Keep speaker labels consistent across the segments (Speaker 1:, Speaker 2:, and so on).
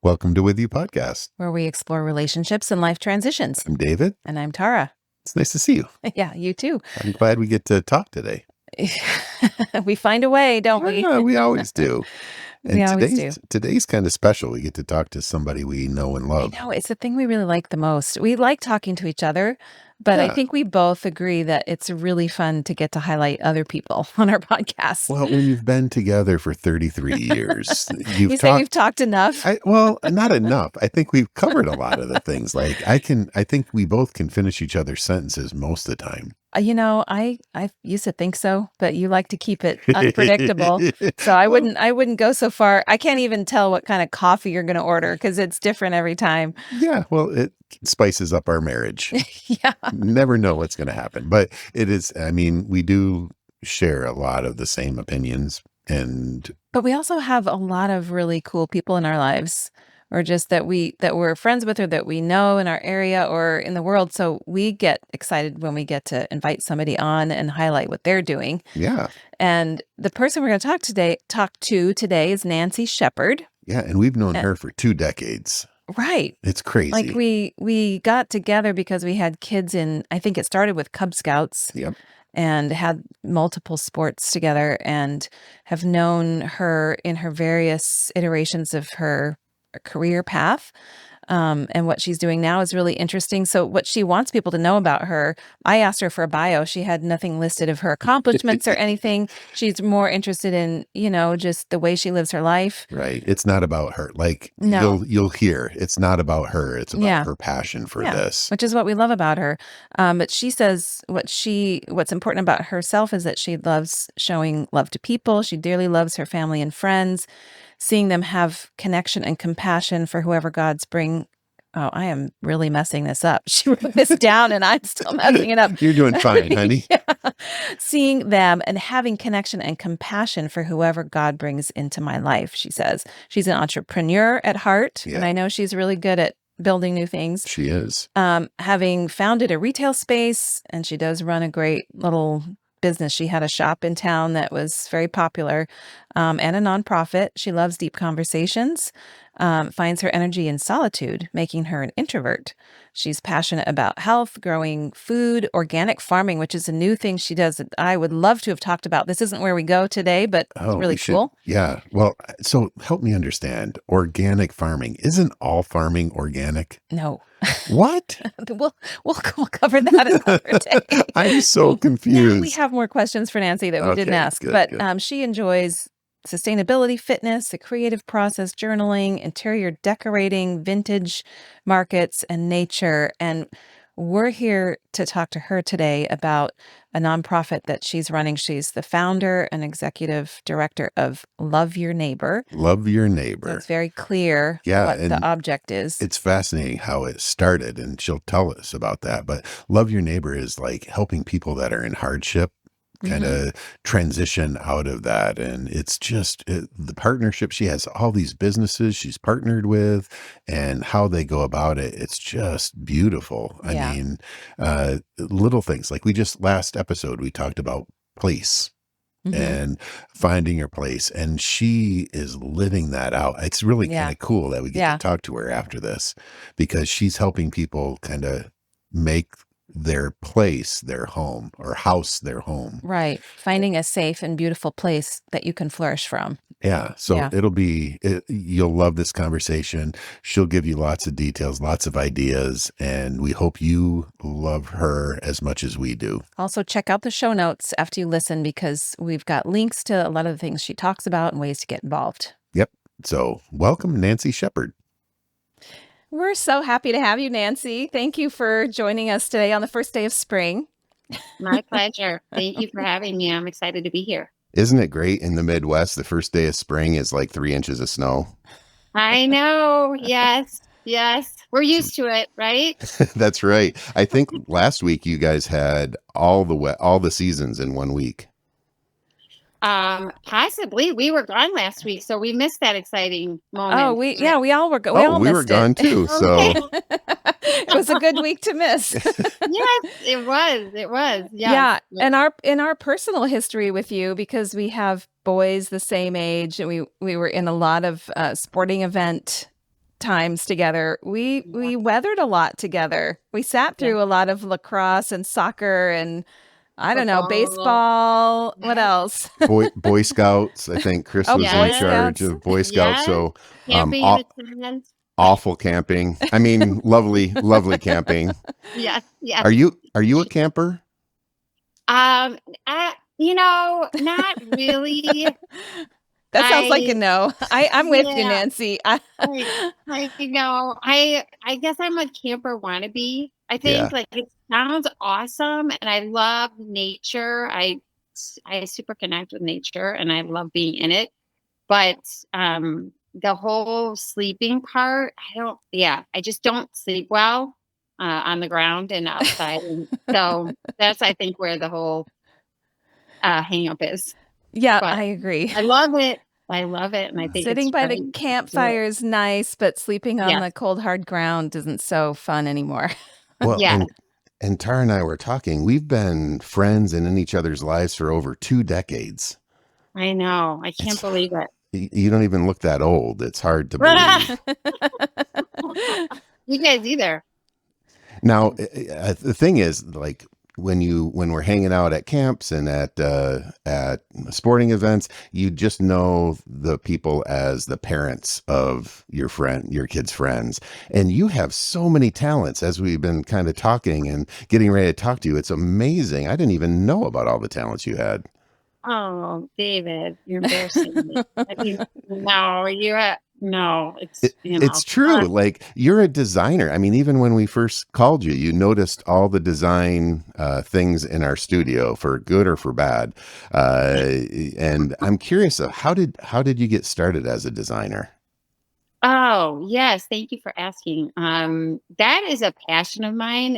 Speaker 1: Welcome to With You podcast.
Speaker 2: where we explore relationships and life transitions.
Speaker 1: I'm David.
Speaker 2: And I'm Tara.
Speaker 1: It's nice to see you.
Speaker 2: Yeah, you too.
Speaker 1: I'm glad we get to talk today.
Speaker 2: We find a way, don't we?
Speaker 1: Yeah, we always do.
Speaker 2: We
Speaker 1: And
Speaker 2: always do.
Speaker 1: today's kind of special. We get to talk to somebody we know and love.
Speaker 2: I know, it's the thing we really like the most. We like talking to each other, but I
Speaker 1: Yeah.
Speaker 2: think we both agree that it's really fun to get to highlight other people on our podcast.
Speaker 1: Well, when you've been together for 33 years,
Speaker 2: You say we've talked enough?
Speaker 1: Not enough. I think we've covered a lot of the things. Like I think we both can finish each other's sentences most of the time.
Speaker 2: I used to think so, but you like to keep it unpredictable. So I wouldn't go so far. I can't even tell what kind of coffee you're going to order because it's different every time.
Speaker 1: Yeah, well, it spices up our marriage.
Speaker 2: Yeah.
Speaker 1: Never know what's going to happen. But it is, we do share a lot of the same opinions.
Speaker 2: But we also have a lot of really cool people in our lives, or just that we're friends with, or that we know in our area or in the world. So we get excited when we get to invite somebody on and highlight what they're doing.
Speaker 1: Yeah.
Speaker 2: And the person we're going to talk to today is Nancy Shepard.
Speaker 1: Yeah, and we've known her for 2 decades.
Speaker 2: Right.
Speaker 1: It's crazy.
Speaker 2: Like we got together because we had kids I think it started with Cub Scouts.
Speaker 1: Yep.
Speaker 2: And had multiple sports together, and have known her in her various iterations of her career path. And what she's doing now is really interesting. So what she wants people to know about her, I asked her for a bio. She had nothing listed of her accomplishments or anything. She's more interested in, just the way she lives her life.
Speaker 1: Right. It's not about her. Like,
Speaker 2: No.
Speaker 1: you'll hear it's not about her. It's about her passion for this.
Speaker 2: Which is what we love about her. But she says what's important about herself is that she loves showing love to people. She dearly loves her family and friends, seeing them have connection and compassion for whoever God's bring. Oh, I am really messing this up. She wrote this down and I'm still messing it up.
Speaker 1: You're doing fine, honey.
Speaker 2: Yeah. Seeing them and having connection and compassion for whoever God brings into my life, she says. She's an entrepreneur at heart, and I know she's really good at building new things.
Speaker 1: She is.
Speaker 2: Having founded a retail space, and she does run a great little business. She had a shop in town that was very popular, and a nonprofit. She loves deep conversations, finds her energy in solitude, making her an introvert. She's passionate about health, growing food, organic farming, which is a new thing she does that I would love to have talked about. This isn't where we go today, but it's really cool.
Speaker 1: Yeah. Well, so help me understand. Organic farming. Isn't all farming organic?
Speaker 2: No.
Speaker 1: What?
Speaker 2: We'll cover that another day.
Speaker 1: I'm so confused.
Speaker 2: Now we have more questions for Nancy that we didn't ask,
Speaker 1: good.
Speaker 2: She enjoys sustainability, fitness, the creative process, journaling, interior decorating, vintage markets, and nature. And we're here to talk to her today about a nonprofit that she's running. She's the founder and executive director of Love Your Neighbor.
Speaker 1: Love Your Neighbor.
Speaker 2: So it's very clear what the object is.
Speaker 1: It's fascinating how it started, and she'll tell us about that. But Love Your Neighbor is like helping people that are in hardship kind of transition out of that. And it's just the partnership. She has all these businesses she's partnered with, and how they go about it. It's just beautiful.
Speaker 2: Yeah.
Speaker 1: I mean, little things like last episode, we talked about place and finding your place. And she is living that out. It's really kind of cool that we get to talk to her after this, because she's helping people kind of make their place their home, or house their home.
Speaker 2: Right. Finding a safe and beautiful place that you can flourish from.
Speaker 1: Yeah. So you'll love this conversation. She'll give you lots of details, lots of ideas, and we hope you love her as much as we do.
Speaker 2: Also, check out the show notes after you listen, because we've got links to a lot of the things she talks about and ways to get involved.
Speaker 1: Yep. So welcome, Nancy Shepard.
Speaker 2: We're so happy to have you, Nancy. Thank you for joining us today on the first day of spring.
Speaker 3: My pleasure. Thank you for having me. I'm excited to be here.
Speaker 1: Isn't it great in the Midwest? The first day of spring is like 3 inches of snow.
Speaker 3: I know. Yes. Yes. We're used to it, right?
Speaker 1: That's right. I think last week you guys had all the seasons in 1 week.
Speaker 3: Possibly. We were gone last week, so we missed that exciting moment.
Speaker 2: Oh, we all were gone.
Speaker 1: We were gone too. So
Speaker 2: it was a good week to miss.
Speaker 3: Yes, it was. It was.
Speaker 2: Yes. Yeah. In our personal history with you, because we have boys the same age, and we were in a lot of sporting event times together. We weathered a lot together. We sat through a lot of lacrosse and soccer and I don't know,
Speaker 3: Football.
Speaker 2: baseball. What
Speaker 3: Yeah.
Speaker 2: else?
Speaker 1: Boy Scouts. I think Chris
Speaker 2: Oh,
Speaker 1: was in
Speaker 2: Boy
Speaker 3: Yes.
Speaker 1: charge
Speaker 2: Scouts.
Speaker 1: of Boy Scouts.
Speaker 3: Yes.
Speaker 1: So
Speaker 3: Camping in the tent.
Speaker 1: awful camping. I mean, lovely camping.
Speaker 3: Yes. Yes.
Speaker 1: Are you a camper?
Speaker 3: Not really.
Speaker 2: That sounds like a
Speaker 3: I
Speaker 2: no. I'm with you,
Speaker 3: Yeah.
Speaker 2: Nancy.
Speaker 3: I guess I'm a camper wannabe. I
Speaker 1: Yeah.
Speaker 3: think like it sounds awesome, and I love nature. I super connect with nature, and I love being in it. But the whole sleeping part, I don't. Yeah, I just don't sleep well on the ground and outside, and so that's I think where the whole hang up is.
Speaker 2: Yeah,
Speaker 3: But
Speaker 2: I agree.
Speaker 3: I love it. I love it, and I think
Speaker 2: Sitting
Speaker 3: it's
Speaker 2: by the
Speaker 3: great to do it.
Speaker 2: campfire is nice, but sleeping on
Speaker 3: Yes.
Speaker 2: the cold, hard ground isn't so fun anymore.
Speaker 1: Well,
Speaker 3: Yes.
Speaker 1: and Tara and I were talking. We've been friends and in each other's lives for over 2 decades.
Speaker 3: I know. I can't
Speaker 1: It's
Speaker 3: believe it.
Speaker 1: you don't even look that old. It's hard to believe.
Speaker 3: You guys either.
Speaker 1: Now, the thing is, like when we're hanging out at camps and at sporting events, you just know the people as the parents of your kids' friends, and you have so many talents. As we've been kind of talking and getting ready to talk to you, it's amazing. I didn't even know about all the talents you had.
Speaker 3: Oh, David, you're embarrassing me. I mean, no,
Speaker 1: It's true. Like you're a designer. I mean, even when we first called you, you noticed all the design things in our studio for good or for bad. And I'm curious of how did you get started as a designer?
Speaker 3: Oh, yes. Thank you for asking. That is a passion of mine.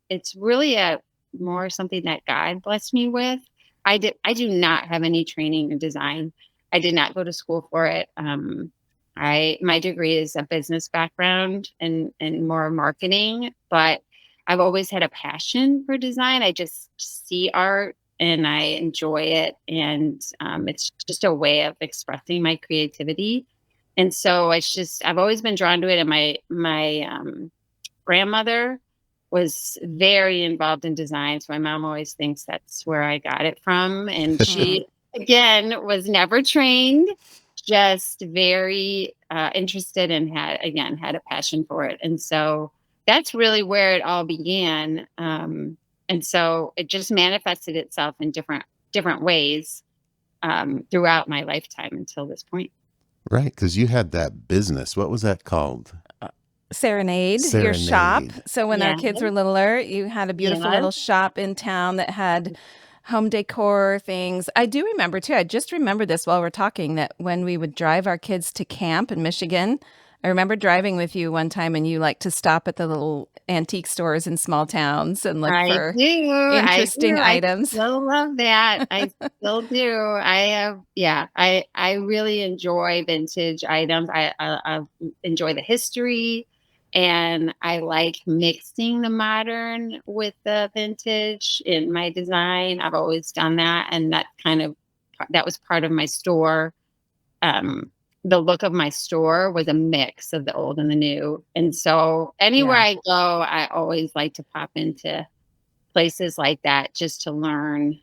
Speaker 3: It's really a more something that God blessed me with. I do not have any training in design. I did not go to school for it. I my degree is a business background and more marketing, but I've always had a passion for design. I just see art and I enjoy it, and it's just a way of expressing my creativity. And so I've always been drawn to it. And my grandmother was very involved in design. So my mom always thinks that's where I got it from. And
Speaker 2: Mhm.
Speaker 3: she, again, was never trained, just very interested and had a passion for it. And so that's really where it all began. And so it just manifested itself in different ways throughout my lifetime until this point.
Speaker 1: Right, because you had that business. What was that called?
Speaker 2: Serenade, your shop.
Speaker 1: Serenade.
Speaker 2: So when our
Speaker 3: Yeah.
Speaker 2: kids were littler, you had a beautiful
Speaker 3: Yes.
Speaker 2: little shop in town that had home decor things. I do remember too. I just remember this while we're talking that when we would drive our kids to camp in Michigan, I remember driving with you one time and you like to stop at the little antique stores in small towns and look
Speaker 3: I
Speaker 2: for
Speaker 3: do. I
Speaker 2: interesting
Speaker 3: do. I
Speaker 2: items.
Speaker 3: still love that. I still do. I have, yeah, I really enjoy vintage items. I enjoy the history, and I like mixing the modern with the vintage in my design. I've always done that, and that was part of my store. The look of my store was a mix of the old and the new. And so anywhere
Speaker 2: Yeah.
Speaker 3: I go, I always like to pop into places like that just to learn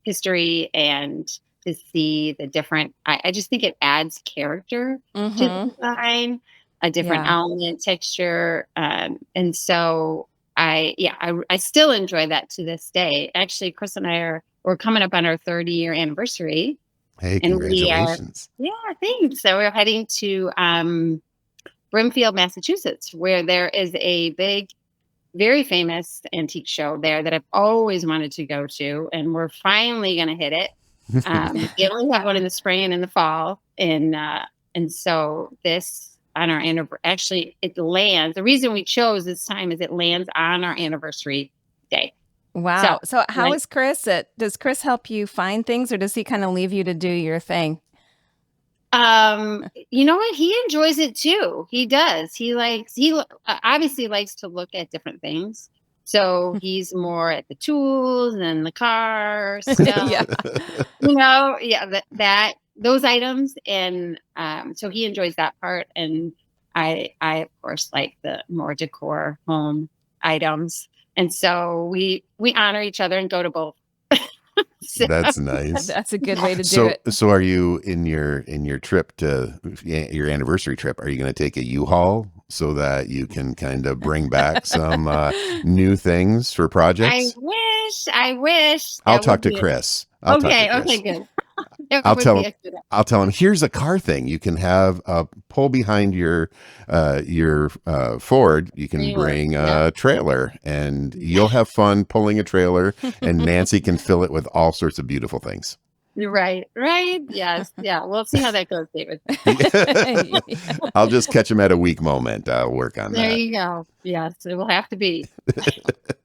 Speaker 3: history and to see the different. I just think it adds character to the
Speaker 2: Mm-hmm.
Speaker 3: design, a different
Speaker 2: Yeah.
Speaker 3: element, texture. And so I still enjoy that to this day. Actually, Chris and we're coming up on our 30-year anniversary.
Speaker 1: Hey,
Speaker 3: And we are,
Speaker 1: congratulations.
Speaker 3: yeah, thanks. So we're heading to Brimfield, Massachusetts, where there is a big, very famous antique show there that I've always wanted to go to. And we're finally going to hit it. We only have one in the spring and in the fall. And so this on our anniversary, actually, it lands. The reason we chose this time is it lands on our anniversary day.
Speaker 2: Wow.
Speaker 3: So,
Speaker 2: So how
Speaker 3: like,
Speaker 2: is Chris? Does Chris help you find things or does he kind of leave you to do your thing?
Speaker 3: You know what? He enjoys it too. He does. Obviously likes to look at different things. So he's more at the tools and the car stuff,
Speaker 2: Yeah.
Speaker 3: yeah, those items. And so he enjoys that part. And I of course like the more decor home items. And so we honor each other and go to both. So
Speaker 1: That's nice.
Speaker 2: That's a good way to do
Speaker 1: So,
Speaker 2: it.
Speaker 1: so are you in your trip to your anniversary trip? Are you going to take a U-Haul so that you can kind of bring back some new things for projects?
Speaker 3: I wish
Speaker 1: I'll
Speaker 3: that
Speaker 1: talk
Speaker 3: would
Speaker 1: to
Speaker 3: be it.
Speaker 1: Chris. I'll talk to
Speaker 3: Okay,
Speaker 1: Chris.
Speaker 3: good. That
Speaker 1: I'll
Speaker 3: would
Speaker 1: tell
Speaker 3: be
Speaker 1: him.
Speaker 3: a good.
Speaker 1: I'll tell him. Here's a car thing. You can have a pull behind your Ford. You can
Speaker 3: Trailer.
Speaker 1: bring
Speaker 3: Yeah.
Speaker 1: a trailer, and you'll have fun pulling a trailer. And Nancy can fill it with all sorts of beautiful things.
Speaker 3: You're right. Right. Yes. Yeah. We'll see how that goes, David.
Speaker 1: I'll just catch him at a weak moment. I'll work on
Speaker 3: There
Speaker 1: that.
Speaker 3: you go. Yes, it will have to be.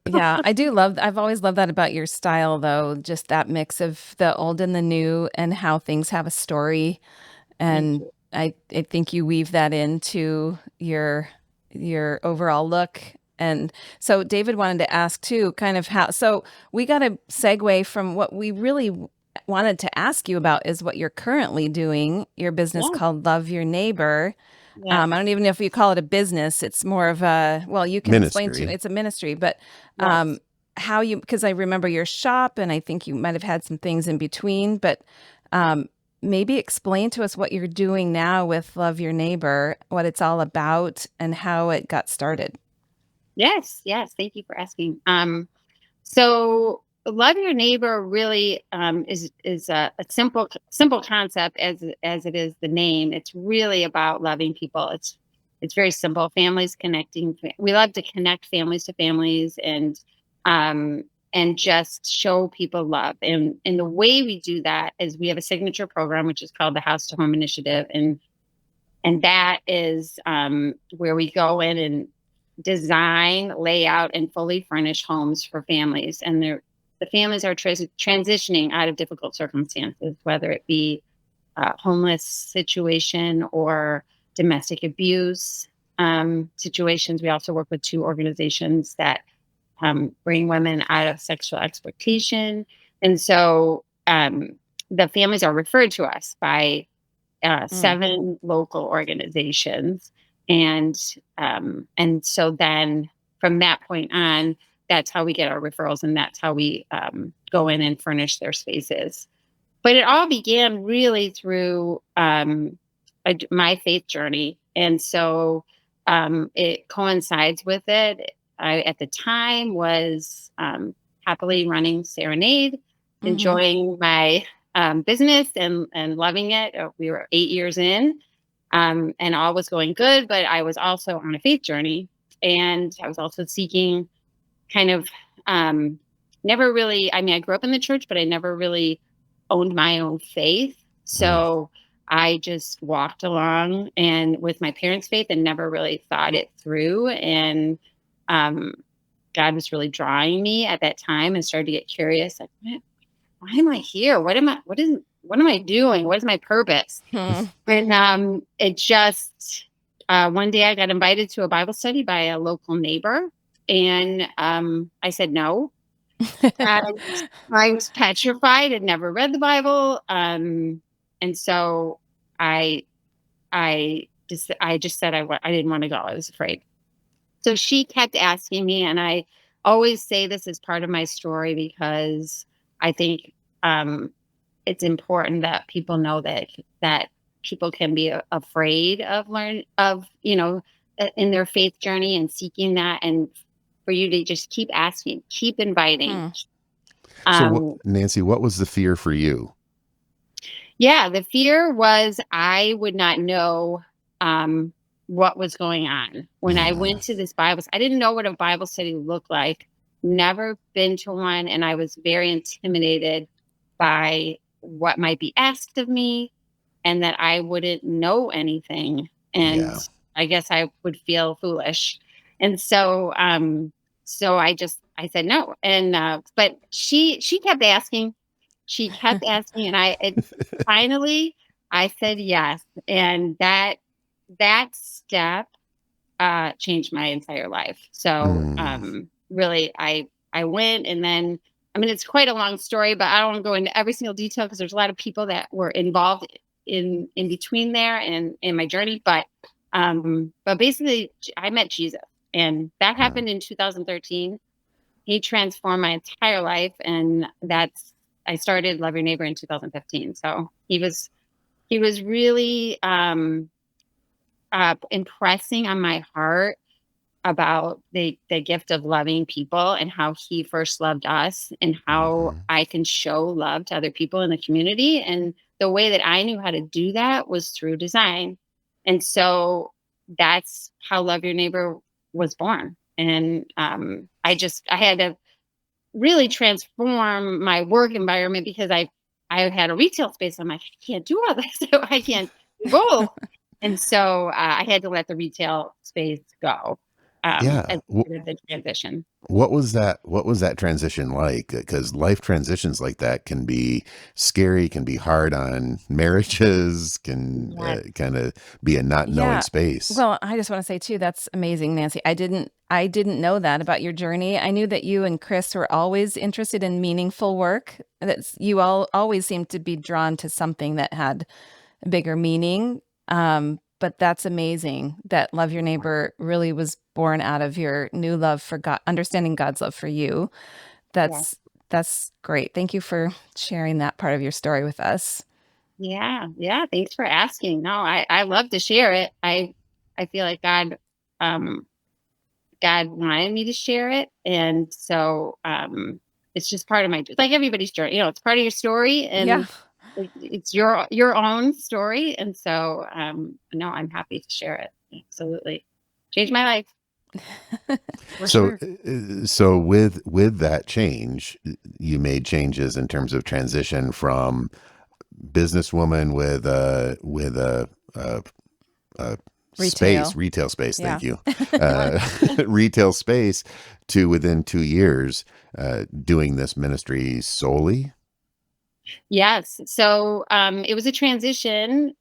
Speaker 2: Yeah, I do love, I've always loved that about your style, though, just that mix of the old and the new and how things have a story.
Speaker 3: Thank
Speaker 2: And
Speaker 3: you.
Speaker 2: I think you weave that into your overall look. And so David wanted to ask too, kind of how, so we got to segue from what we really wanted to ask you about is what you're currently doing, your business
Speaker 3: Yeah.
Speaker 2: called Love Your Neighbor.
Speaker 3: Yeah.
Speaker 2: I don't even know if you call it a business. It's more of a, well, you can explain to me.
Speaker 1: Ministry.
Speaker 2: It's a ministry, but
Speaker 3: Yes.
Speaker 2: how you, because I remember your shop and I think you might have had some things in between, but um, maybe explain to us what you're doing now with Love Your Neighbor, what it's all about and how it got started.
Speaker 3: Yes. Yes. Thank you for asking. So love your neighbor really is a simple concept as it is the name. It's really about loving people. It's very simple. Families connecting. We love to connect families to families um and just show people love. And the way we do that is we have a signature program which is called the House to Home Initiative, and that is where we go in and design, lay out, and fully furnish homes for families. And the families are transitioning out of difficult circumstances, whether it be a homeless situation or domestic abuse situations. We also work with two organizations that bring women out of sexual exploitation. And so the families are referred to us by
Speaker 2: Mm.
Speaker 3: 7 local organizations. And so then from that point on, that's how we get our referrals, and that's how we go in and furnish their spaces. But it all began really through my faith journey. And so it coincides with it. I, at the time, was happily running Serenade,
Speaker 2: Mm-hmm.
Speaker 3: enjoying my business and loving it. We were 8 years in, and all was going good. But I was also on a faith journey, and I was also seeking kind of never really. I mean, I grew up in the church, but I never really owned my own faith.
Speaker 1: Mm,
Speaker 3: So I just walked along and with my parents' faith and never really thought it through. And um, God was really drawing me at that time and started to get curious. Like, why am I here? What am I doing? What is my purpose?
Speaker 2: Hmm.
Speaker 3: And it just one day I got invited to a Bible study by a local neighbor, and I said no. And I was petrified. Had never read the Bible, and so I I just said I didn't want to go. I was afraid. So she kept asking me, and I always say this as part of my story because I think um, it's important that people know that people can be afraid of in their faith journey and seeking that, and for you to just keep asking, keep inviting.
Speaker 2: Hmm.
Speaker 1: So,
Speaker 3: Um,
Speaker 1: Nancy, what was the fear for you?
Speaker 3: yeah, the fear was I would not know um, what was going on when I
Speaker 1: Mm,
Speaker 3: went to this I didn't know what a Bible study looked like. Never been to one, and I was very intimidated by what might be asked of me, and that I wouldn't know anything, and
Speaker 1: yeah.
Speaker 3: I guess I would feel foolish. And so I said no. And but she kept asking. She kept asking, and finally I said yes. And that step changed my entire life. So
Speaker 1: Mm,
Speaker 3: really I went, and then I mean it's quite a long story, but I don't want to go into every single detail because there's a lot of people that were involved in between there and in my journey. But But basically, I met Jesus, and that
Speaker 1: Uh,
Speaker 3: happened in 2013. He transformed my entire life, and I started Love Your Neighbor in 2015. So he was really impressing on my heart about the gift of loving people and how he first loved us and how
Speaker 1: mhm.
Speaker 3: I can show love to other people in the community. And the way that I knew how to do that was through design. And so that's how Love Your Neighbor was born. And I had to really transform my work environment because I had a retail space. I'm like, I can't do all this. So I can't do both. And so I had to let the retail space go
Speaker 1: Yeah.
Speaker 3: as part of the transition.
Speaker 1: What was that transition like? Because life transitions like that can be scary, can be hard on marriages, can
Speaker 3: Yes.
Speaker 1: kind of be a not knowing
Speaker 2: Yeah.
Speaker 1: space.
Speaker 2: Well, I just want to say too, that's amazing, Nancy. I didn't know that about your journey. I knew that you and Chris were always interested in meaningful work. That's you all always seemed to be drawn to something that had a bigger meaning. But that's amazing that Love Your Neighbor really was born out of your new love for God, understanding God's love for you.
Speaker 3: Yes.
Speaker 2: That's great. Thank you for sharing that part of your story with us.
Speaker 3: Yeah. Yeah. Thanks for asking. No, I love to share it. I feel like um God wanted me to share it. And so it's just part of it's like everybody's journey. It's part of your story,
Speaker 2: Yeah.
Speaker 3: and it's your own story. And so no, I'm happy to share it. Absolutely. Changed my life for
Speaker 1: So,
Speaker 3: sure.
Speaker 1: so with that change, you made changes in terms of transition from businesswoman with a space,
Speaker 2: Retail.
Speaker 1: retail space.
Speaker 2: Yeah.
Speaker 1: Thank you,
Speaker 3: Yes.
Speaker 1: retail space to within 2 years doing this ministry solely.
Speaker 3: Yes. So it was a transition.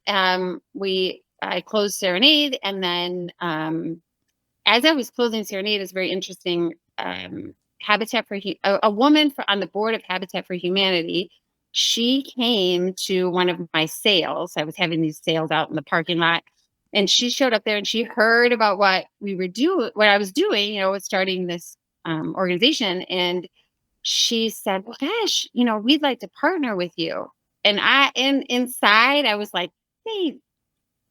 Speaker 3: I closed Serenade, and then as I was closing Serenade, it's very interesting. Habitat for a woman on the board of Habitat for Humanity. She came to one of my sales. I was having these sales out in the parking lot, and she showed up there and she heard about what I was doing. With starting this organization, and she said, "Well, gosh, we'd like to partner with you." And inside, I was like, "Hey,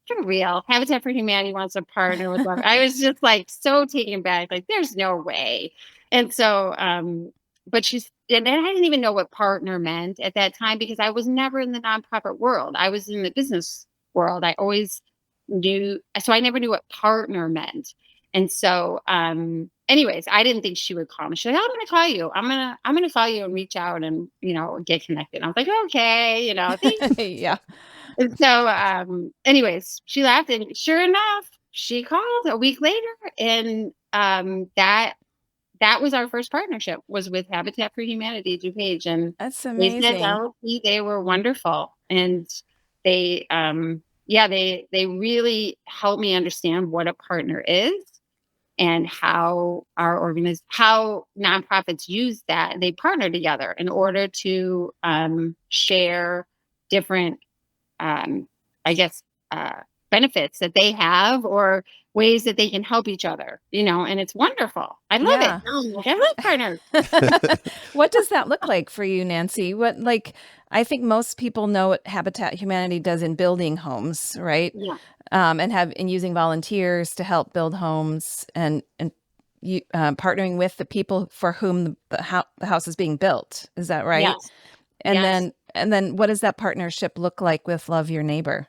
Speaker 3: for real, Habitat for Humanity wants to partner with Love." I was just like so taken back, like there's no way. And so, and I didn't even know what partner meant at that time because I was never in the nonprofit world. I was in the business world. I always so I never knew what partner meant. And so, anyways, I didn't think she would call me. She's like, "Oh, I'm gonna call you. I'm gonna call you and reach out and get connected." And I was like, "Okay, thank."
Speaker 2: Yeah.
Speaker 3: And so, anyways, she laughed, and sure enough, she called a week later, and that was our first partnership was with Habitat for Humanity, DuPage, and
Speaker 2: That's
Speaker 3: they said,
Speaker 2: amazing.
Speaker 3: "Oh, they were wonderful," and they, yeah, they really helped me understand what a partner is and how nonprofits use that. They partner together in order to share different um, I guess, uh, benefits that they have or ways that they can help each other, and it's wonderful. I love it.
Speaker 2: Yeah.
Speaker 3: Oh, like, I love partners.
Speaker 2: What does that look like for you, Nancy? I think most people know what Habitat Humanity does in building homes, right?
Speaker 3: Yeah.
Speaker 2: And using volunteers to help build homes and you partnering with the people for whom the house is being built. Is that right?
Speaker 3: Yes.
Speaker 2: And
Speaker 3: Yes.
Speaker 2: then what does that partnership look like with Love Your Neighbor?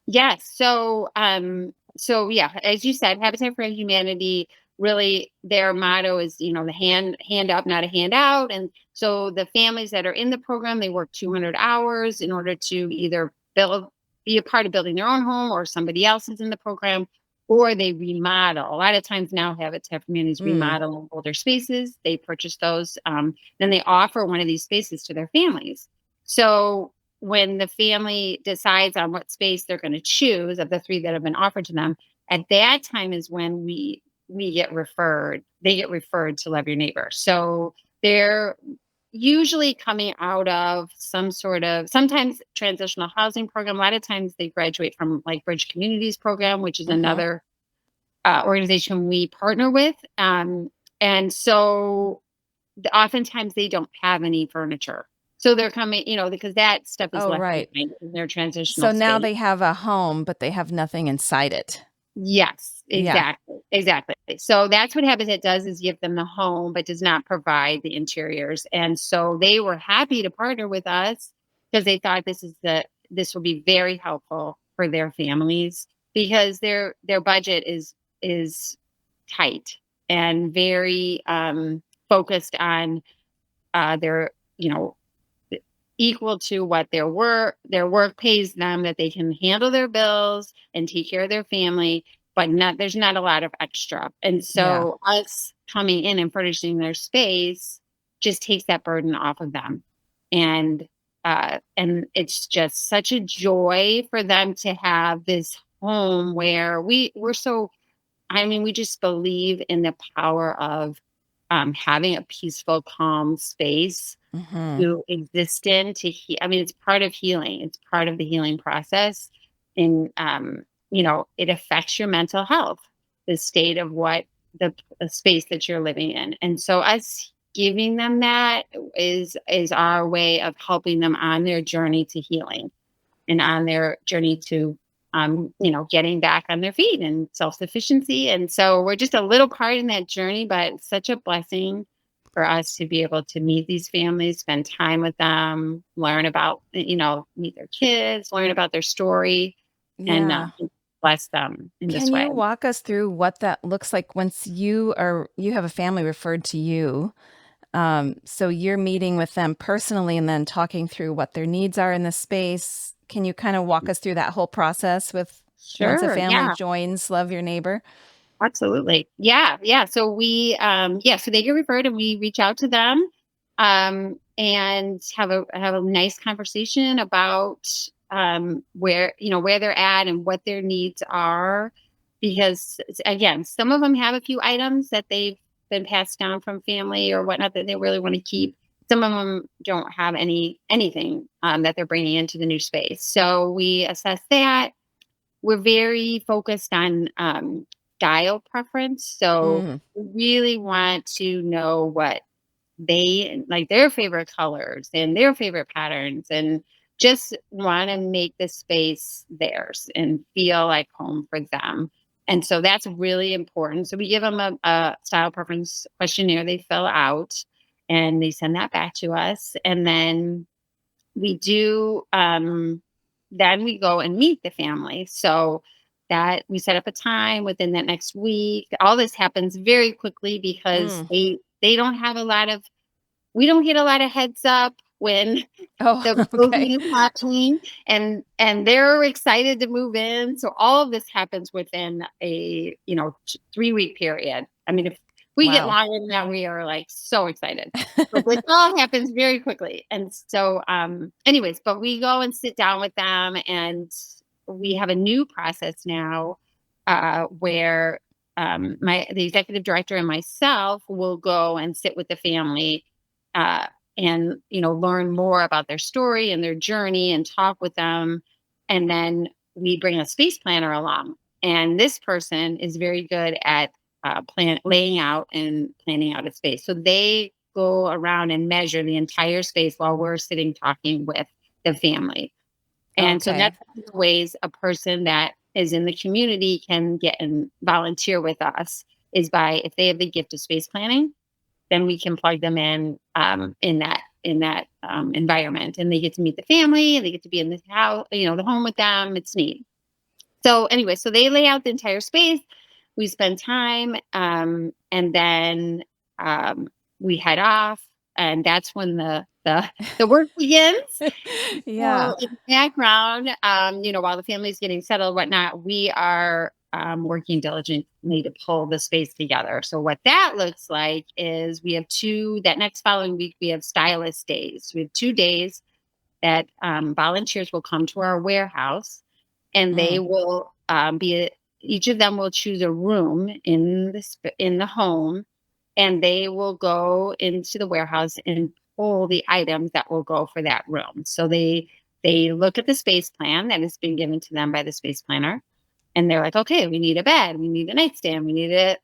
Speaker 3: Yes. So yeah, as you said, Habitat for Humanity, really their motto is, the hand up, not a handout. And so the families that are in the program, they work 200 hours in order to either be a part of building their own home, or somebody else is in the program, or they remodel. A lot of times now, Habitat for Humanity is
Speaker 2: Mm.
Speaker 3: remodeling older spaces. They purchase those, then they offer one of these spaces to their families. So when the family decides on what space they're going to choose of the three that have been offered to them, at that time is when we get referred. They get referred to Love Your Neighbor. So they're usually coming out of some sort of sometimes transitional housing program. A lot of times they graduate from like Bridge Communities program, which is
Speaker 2: Mm-hmm.
Speaker 3: another organization we partner with. And so oftentimes they don't have any furniture. So they're coming, because that stuff is
Speaker 2: Oh,
Speaker 3: left
Speaker 2: right.
Speaker 3: behind in their transitional
Speaker 2: So now
Speaker 3: space.
Speaker 2: they have a home, but they have nothing inside it.
Speaker 3: Yes,
Speaker 2: Yeah.
Speaker 3: exactly, exactly. So that's what happens. It does is give them the home, but does not provide the interiors. And so they were happy to partner with us because they thought this will be very helpful for their families because their budget is tight and very focused on their equal to what their work pays them, that they can handle their bills and take care of their family, but there's not a lot of extra. And
Speaker 2: Yeah.
Speaker 3: so us coming in and furnishing their space just takes that burden off of them. And it's just such a joy for them to have this home where we're so, I mean, we just believe in the power of having a peaceful, calm space
Speaker 2: Mm-hmm.
Speaker 3: to exist in to I mean, it's part of healing. It's part of the healing process. And, it affects your mental health, the state of what the space that you're living in. And so us giving them that is our way of helping them on their journey to healing and on their journey to getting back on their feet and self-sufficiency. And so we're just a little part in that journey, but it's such a blessing for us to be able to meet these families, spend time with them, learn about, meet their kids, learn about their story, and
Speaker 2: Yeah.
Speaker 3: bless them in this
Speaker 2: Can
Speaker 3: way.
Speaker 2: you walk us through what that looks like once you have a family referred to you? So you're meeting with them personally and then talking through what their needs are in the space. Can you kind of walk us through that whole process with once a
Speaker 3: Sure.
Speaker 2: family
Speaker 3: Yeah.
Speaker 2: joins Love Your Neighbor?
Speaker 3: Absolutely. Yeah, yeah. So so they get referred and we reach out to them and have a nice conversation about where they're at and what their needs are because again, some of them have a few items that they've been passed down from family or whatnot that they really want to keep. Some of them don't have anything that they're bringing into the new space. So we assess that. We're very focused on style preference. So
Speaker 2: Mm.
Speaker 3: we really want to know what they like, their favorite colors and their favorite patterns, and just want to make the space theirs and feel like home for them. And so that's really important. So we give them a style preference questionnaire they fill out and they send that back to us. And we do then we go and meet the family. So that we set up a time within that next week. All this happens very quickly because
Speaker 2: Mm.
Speaker 3: they don't have a lot of we don't get a lot of heads up when
Speaker 2: Oh,
Speaker 3: the
Speaker 2: okay.
Speaker 3: building is happening, and they're excited to move in. So all of this happens within a 3-week period. I mean, if we get
Speaker 2: Wow.
Speaker 3: longer than that, we are like so excited. But this all happens very quickly. And so anyways, but we go and sit down with them, and we have a new process now where the executive director and myself will go and sit with the family uh, and learn more about their story and their journey and talk with them. And then we bring a space planner along, and this person is very good at laying out and planning out a space. So they go around and measure the entire space while we're sitting talking with the family. And so
Speaker 2: Okay.
Speaker 3: that's one of the ways a person that is in the community can get and volunteer with us is by, if they have the gift of space planning, then we can plug them in that environment, and they get to meet the family, and they get to be in the house, the home with them. It's neat. So anyway, so they lay out the entire space. We spend time, and then um, we head off, and that's when the work begins.
Speaker 2: Yeah.
Speaker 3: Well, in the background, while the family's getting settled, whatnot, we are working diligently to pull the space together. So what that looks like is we have that next following week, we have stylist days. We have 2 days that volunteers will come to our warehouse, and they
Speaker 2: Mm.
Speaker 3: will each of them will choose a room in the home, and they will go into the warehouse and pull the items that will go for that room. So they look at the space plan that has been given to them by the space planner, and they're like, okay, we need a bed, we need a nightstand, we need a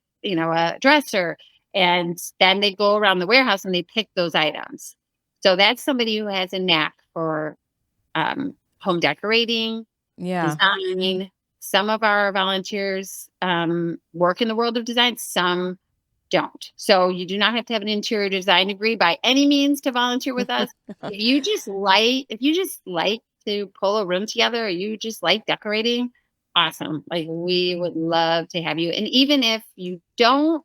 Speaker 3: dresser. And then they go around the warehouse and they pick those items. So that's somebody who has a knack for home decorating,
Speaker 2: Yeah.
Speaker 3: design. Some of our volunteers work in the world of design, some don't. So you do not have to have an interior design degree by any means to volunteer with us. If you just like to pull a room together, or you just like decorating, awesome. Like, we would love to have you. And even if you don't,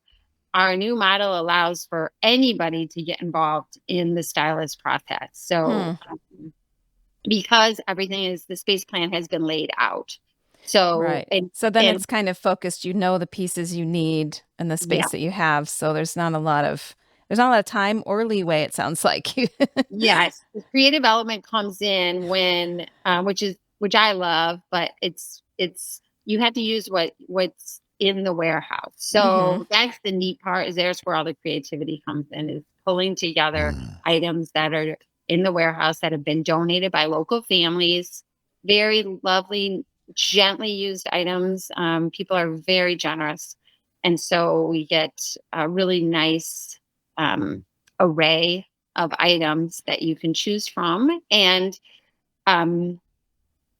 Speaker 3: our new model allows for anybody to get involved in the stylist process. So because everything is, the space plan has been laid out. So,
Speaker 2: Right. So then it's kind of focused, the pieces you need and the space
Speaker 3: yeah,
Speaker 2: that you have. So there's not a lot of time or leeway, it sounds like.
Speaker 3: yes, the creative element comes in when, which I love, but it's you have to use what's in the warehouse.
Speaker 2: Mhm.
Speaker 3: So that's the neat part. Is there's where all the creativity comes in, is pulling together
Speaker 1: Mm.
Speaker 3: items that are in the warehouse that have been donated by local families. Very lovely, gently used items. People are very generous, and so we get a really nice array of items that you can choose from. Um,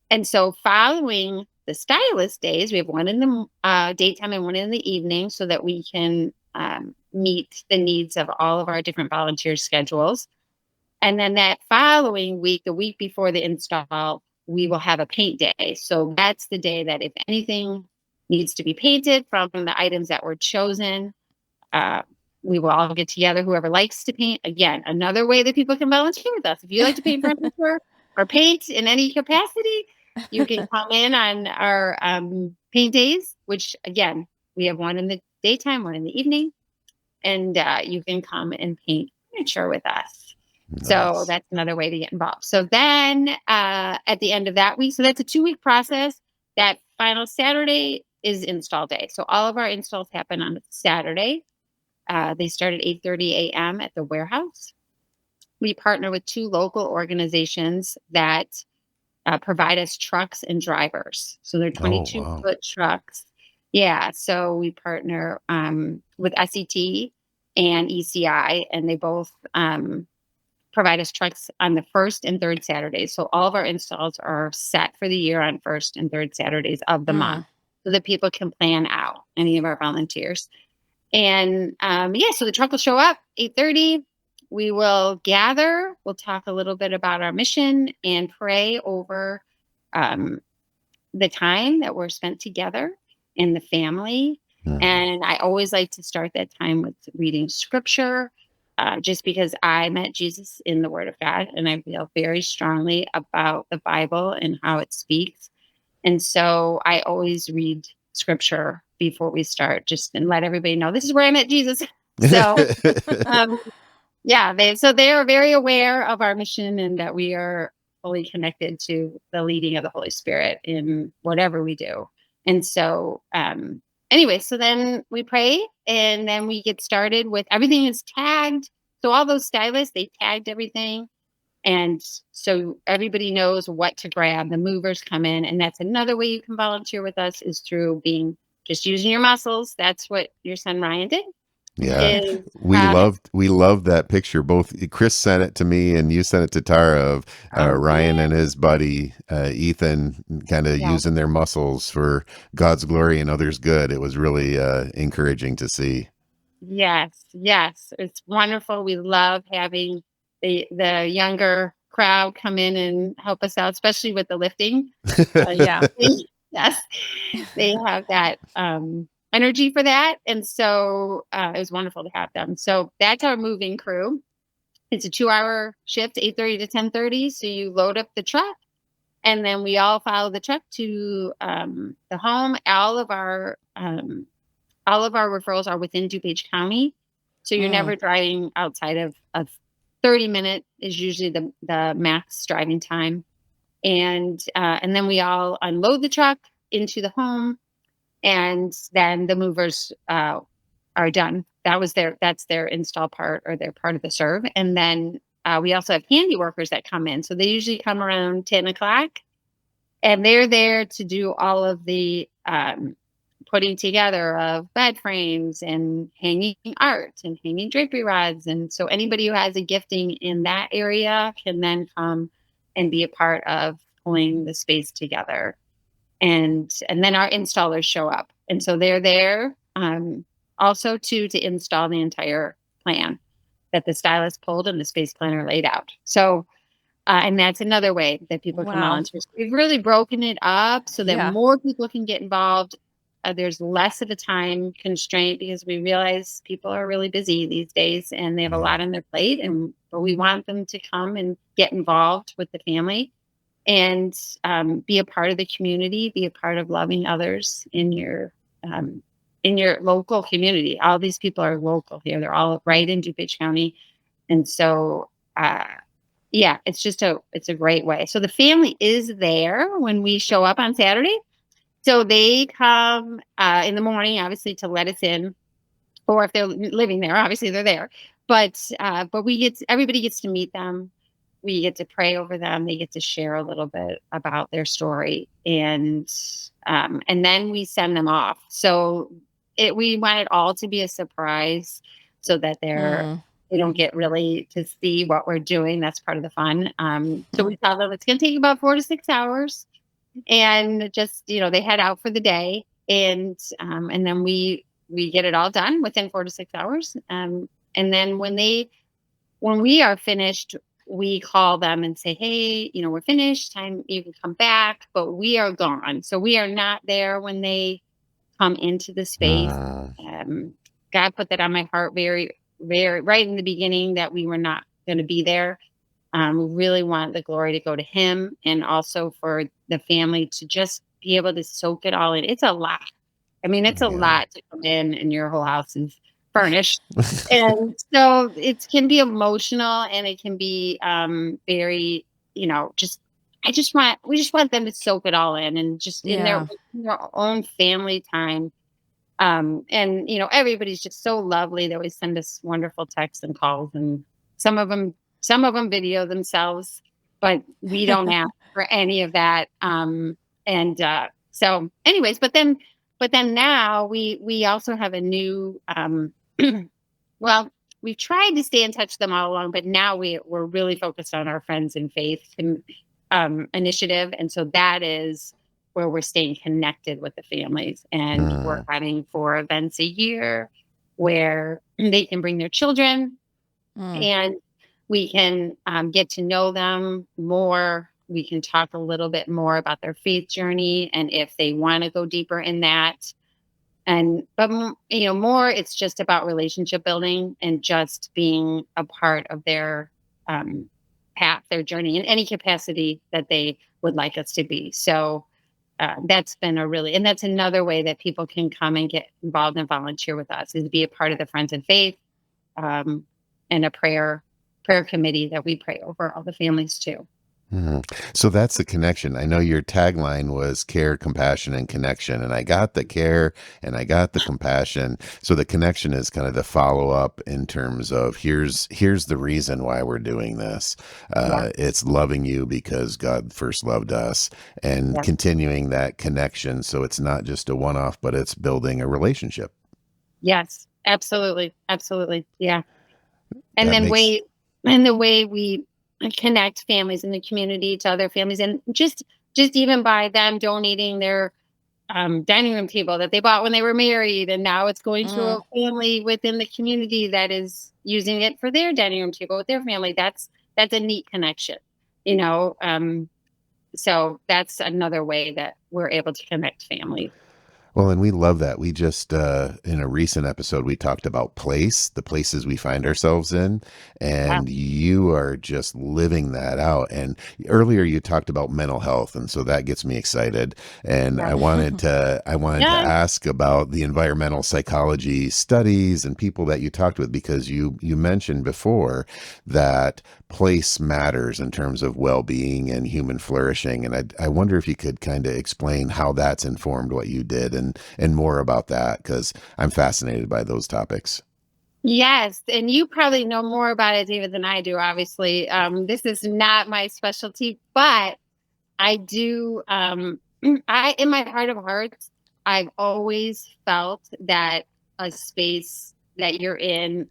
Speaker 3: and so following the stylist days, we have one in the daytime and one in the evening, so that we can meet the needs of all of our different volunteer schedules. And then that following week, the week before the install, we will have a paint day. So that's the day that if anything needs to be painted from the items that were chosen, uh, we will all get together, whoever likes to paint. Again, another way that people can volunteer with us. If you like to paint furniture or paint in any capacity, you can come in on our paint days, which, again, we have one in the daytime, one in the evening, and you can come and paint furniture with us. So
Speaker 1: Nice.
Speaker 3: that's another way to get involved. So then at the end of that week, so that's a 2-week process. That final Saturday is install day. So all of our installs happen on Saturday. They start at 8:30 a.m. at the warehouse. We partner with 2 local organizations that provide us trucks and drivers. So they're
Speaker 1: Oh, wow.
Speaker 3: 22-foot trucks. Yeah. So we partner with SET and ECI, and they both provide us trucks on the first and third Saturdays. So all of our installs are set for the year on first and third Saturdays of the
Speaker 2: Mm.
Speaker 3: month, so that people can plan out, any of our volunteers. And yeah, so the truck will show up 8:30. We will gather. We'll talk a little bit about our mission and pray over um, the time that we're spent together in the family.
Speaker 1: Mm.
Speaker 3: And I always like to start that time with reading scripture, just because I met Jesus in the Word of God, and I feel very strongly about the Bible and how it speaks. And so I always read scripture before we start, just and let everybody know this is where I met Jesus. So um, yeah, they are very aware of our mission, and that we are fully connected to the leading of the Holy Spirit in whatever we do. And so anyway, so then we pray, and then we get started with everything is tagged. So all those stylists, they tagged everything. And so everybody knows what to grab. The movers come in, and that's another way you can volunteer with us, is through being just using your muscles. That's what your son Ryan did.
Speaker 1: Yeah.
Speaker 3: Is
Speaker 1: We loved that picture. Both Chris sent it to me and you sent it to Tara of
Speaker 3: oh
Speaker 1: Ryan
Speaker 3: yeah,
Speaker 1: and his buddy Ethan kind of
Speaker 3: yeah,
Speaker 1: using their muscles for God's glory and others' good. It was really encouraging to see.
Speaker 3: yes, yes. It's wonderful. We love having the younger crowd come in and help us out, especially with the lifting.
Speaker 2: Yeah.
Speaker 3: Yes, they have that energy for that, and so it was wonderful to have them. So that's our moving crew. It's a 2-hour shift, 8:30 to 10:30. So you load up the truck, and then we all follow the truck to the home. All of our referrals are within DuPage County, so you're
Speaker 2: Mm.
Speaker 3: never driving outside of 30 minutes is usually the max driving time. And then we all unload the truck into the home, and then the movers are done. That's their install part, or their part of the serve. And then we also have handy workers that come in. So they usually come around 10 o'clock, and they're there to do all of the putting together of bed frames and hanging art and hanging drapery rods. And so anybody who has a gifting in that area can then come and be a part of pulling the space together. And then our installers show up. And so they're there also to install the entire plan that the stylist pulled and the space planner laid out. So and that's another way that people can
Speaker 2: Wow.
Speaker 3: volunteer. So we've really broken it up so that
Speaker 2: Yeah.
Speaker 3: more people can get involved. There's less of a time constraint because we realize people are really busy these days and they have a
Speaker 1: Mm.
Speaker 3: lot on their plate. But we want them to come and get involved with the family and be a part of the community, be a part of loving others in your local community. All these people are local here; they're all right in DuPage County, and so yeah, it's a great way. So the family is there when we show up on Saturday. So they come in the morning, obviously, to let us in, or if they're living there, obviously they're there. But everybody gets to meet them. We get to pray over them. They get to share a little bit about their story, and then we send them off. So we want it all to be a surprise, so that
Speaker 2: Mm.
Speaker 3: they don't get really to see what we're doing. That's part of the fun. So we tell them it's going to take about 4 to 6 hours, and just they head out for the day, and then we get it all done within 4 to 6 hours. And then when we are finished, we call them and say, hey, we're finished, time, you can come back, but we are gone. So we are not there when they come into the space.
Speaker 1: Mm.
Speaker 3: God put that on my heart very, very right in the beginning, that we were not going to be there. We really want the glory to go to him, and also for the family to just be able to soak it all in. It's a lot. I mean, it's a
Speaker 1: Yeah.
Speaker 3: lot to come in and your whole house is furnished. And so it can be emotional, and it can be very, just we just want them to soak it all in, and just
Speaker 2: Yeah.
Speaker 3: in their own family time. And everybody's just so lovely. They always send us wonderful texts and calls, and some of them some of them video themselves, but we don't ask for any of that. And so anyways, but then now we also have a new well, we've tried to stay in touch with them all along, but now we're really focused on our Friends in Faith initiative. And so that is where we're staying connected with the families. And we're
Speaker 1: Mm.
Speaker 3: having 4 events a year where they can bring their children,
Speaker 2: Mm.
Speaker 3: and we can get to know them more. We can talk a little bit more about their faith journey and if they want to go deeper in that. But more, it's just about relationship building and just being a part of their um, path, their journey in any capacity that they would like us to be. So that's been and that's another way that people can come and get involved and volunteer with us, is be a part of the Friends in Faith, um, and a prayer committee that we pray over all the families too.
Speaker 1: Mhm. So that's the connection. I know your tagline was care, compassion, and connection. And I got the care and I got the compassion. So the connection is kind of the follow up in terms of here's the reason why we're doing this.
Speaker 3: Yeah.
Speaker 1: It's loving you because God first loved us, and
Speaker 3: Yeah.
Speaker 1: continuing that connection. So it's not just a one off, but it's building a relationship.
Speaker 3: Yes. Absolutely. Absolutely. Yeah. And
Speaker 1: That
Speaker 3: then
Speaker 1: makes
Speaker 3: the way we connect families in the community to other families, and just even by them donating their dining room table that they bought when they were married, and now it's going to a
Speaker 2: Mm.
Speaker 3: family within the community that is using it for their dining room table with their family. That's a neat connection, you know. So that's another way that we're able to connect families.
Speaker 1: Well, and we love that. We just, in a recent episode, we talked about the places we find ourselves in,
Speaker 3: Yeah.
Speaker 1: and you are just living that out. And earlier you talked about mental health, and so that gets me excited. And
Speaker 3: Yeah.
Speaker 1: I wanted to
Speaker 3: Yeah.
Speaker 1: ask about the environmental psychology studies and people that you talked with, because you mentioned before that place matters in terms of well-being and human flourishing. And I wonder if you could kind of explain how that's informed what you did, and more about that, because I'm fascinated by those topics.
Speaker 3: Yes, and you probably know more about it, David, than I do, obviously. This is not my specialty, but I do, I in my heart of hearts, I've always felt that a space that you're in